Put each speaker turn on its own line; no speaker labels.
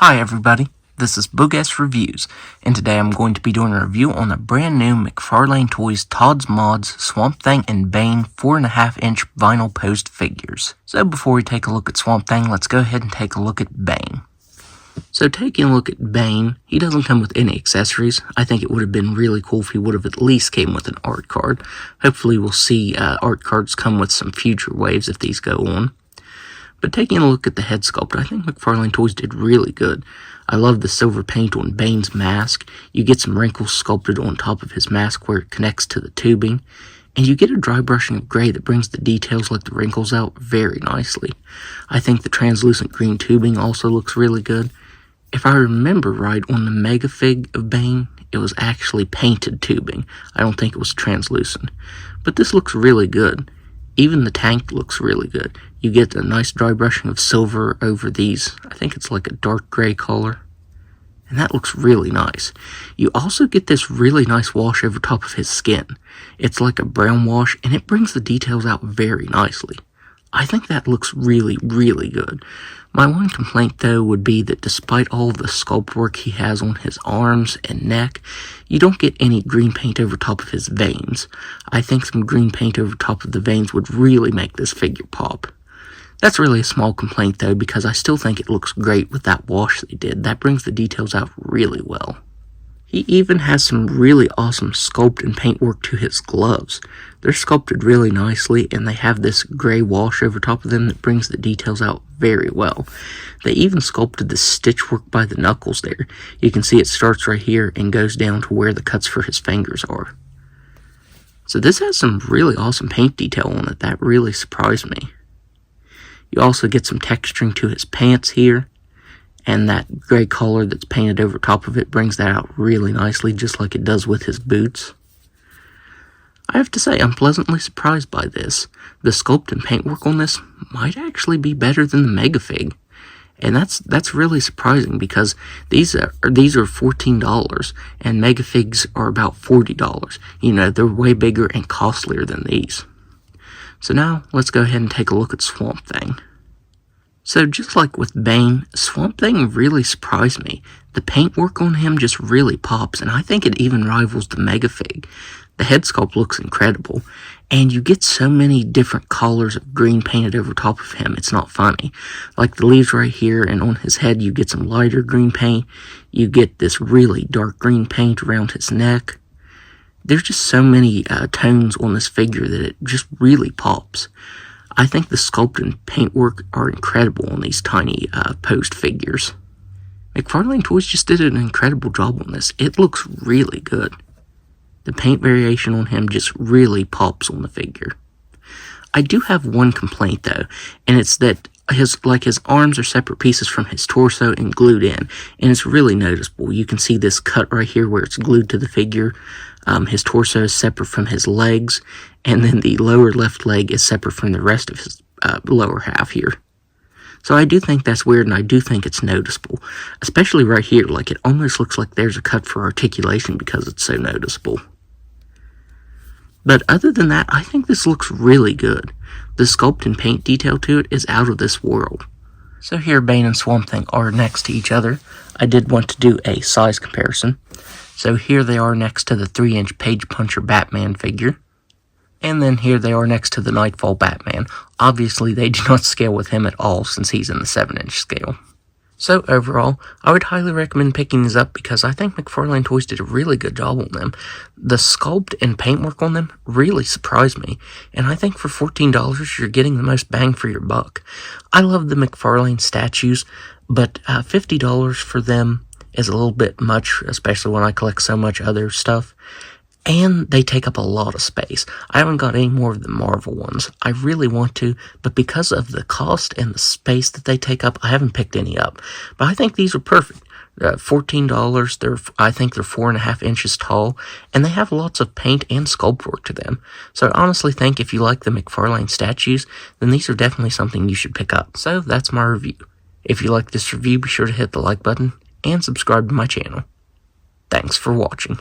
Hi everybody, this is Boogess Reviews, and today I'm going to be doing a review on the brand new McFarlane Toys Todd's Mods Swamp Thing and Bane 4.5-inch vinyl posed figures. So before we take a look at Swamp Thing, let's go ahead and take a look at Bane. So taking a look at Bane, he doesn't come with any accessories. I think it would have been really cool if he would have at least came with an art card. Hopefully we'll see art cards come with some future waves if these go on. But taking a look at the head sculpt, I think McFarlane Toys did really good. I love the silver paint on Bane's mask. You get some wrinkles sculpted on top of his mask where it connects to the tubing. And you get a dry brushing of gray that brings the details like the wrinkles out very nicely. I think the translucent green tubing also looks really good. If I remember right, on the Mega Fig of Bane, it was actually painted tubing. I don't think it was translucent. But this looks really good. Even the tank looks really good. You get a nice dry brushing of silver over these. I think it's like a dark gray color. And that looks really nice. You also get this really nice wash over top of his skin. It's like a brown wash, and it brings the details out very nicely. I think that looks really, really good. My one complaint, though, would be that despite all of the sculpt work he has on his arms and neck, you don't get any green paint over top of his veins. I think some green paint over top of the veins would really make this figure pop. That's really a small complaint, though, because I still think it looks great with that wash they did. That brings the details out really well. He even has some really awesome sculpt and paint work to his gloves. They're sculpted really nicely, and they have this gray wash over top of them that brings the details out very well. They even sculpted the stitch work by the knuckles there. You can see it starts right here and goes down to where the cuts for his fingers are. So this has some really awesome paint detail on it. That really surprised me. You also get some texturing to his pants here. And that gray color that's painted over top of it brings that out really nicely, just like it does with his boots. I have to say, I'm pleasantly surprised by this. The sculpt and paintwork on this might actually be better than the Mega Fig. And that's really surprising because these are $14 and Mega Figs are about $40. You know, they're way bigger and costlier than these. So now, let's go ahead and take a look at Swamp Thing. So just like with Bane, Swamp Thing really surprised me. The paintwork on him just really pops, and I think it even rivals the Mega Fig. The head sculpt looks incredible, and you get so many different colors of green painted over top of him, it's not funny. Like the leaves right here, and on his head you get some lighter green paint. You get this really dark green paint around his neck. There's just so many tones on this figure that it just really pops. I think the sculpt and paintwork are incredible on these tiny posed figures. McFarlane Toys just did an incredible job on this. It looks really good. The paint variation on him just really pops on the figure. I do have one complaint though, and it's that his arms are separate pieces from his torso and glued in, and it's really noticeable. You can see this cut right here where it's glued to the figure. His torso is separate from his legs, and then the lower left leg is separate from the rest of his lower half here. So I do think that's weird, and I do think it's noticeable, especially right here. Like, it almost looks like there's a cut for articulation because it's so noticeable. But other than that, I think this looks really good. The sculpt and paint detail to it is out of this world. So here Bane and Swamp Thing are next to each other. I did want to do a size comparison. So here they are next to the 3-inch Page Puncher Batman figure. And then here they are next to the Nightfall Batman. Obviously they do not scale with him at all since he's in the 7-inch scale. So overall, I would highly recommend picking these up because I think McFarlane Toys did a really good job on them. The sculpt and paintwork on them really surprised me, and I think for $14 you're getting the most bang for your buck. I love the McFarlane statues, but $50 for them is a little bit much, especially when I collect so much other stuff. And they take up a lot of space. I haven't got any more of the Marvel ones. I really want to, but because of the cost and the space that they take up, I haven't picked any up. But I think these are perfect. $14, I think they're 4.5 inches tall, and they have lots of paint and sculpt work to them. So I honestly think if you like the McFarlane statues, then these are definitely something you should pick up. So that's my review. If you like this review, be sure to hit the like button and subscribe to my channel. Thanks for watching.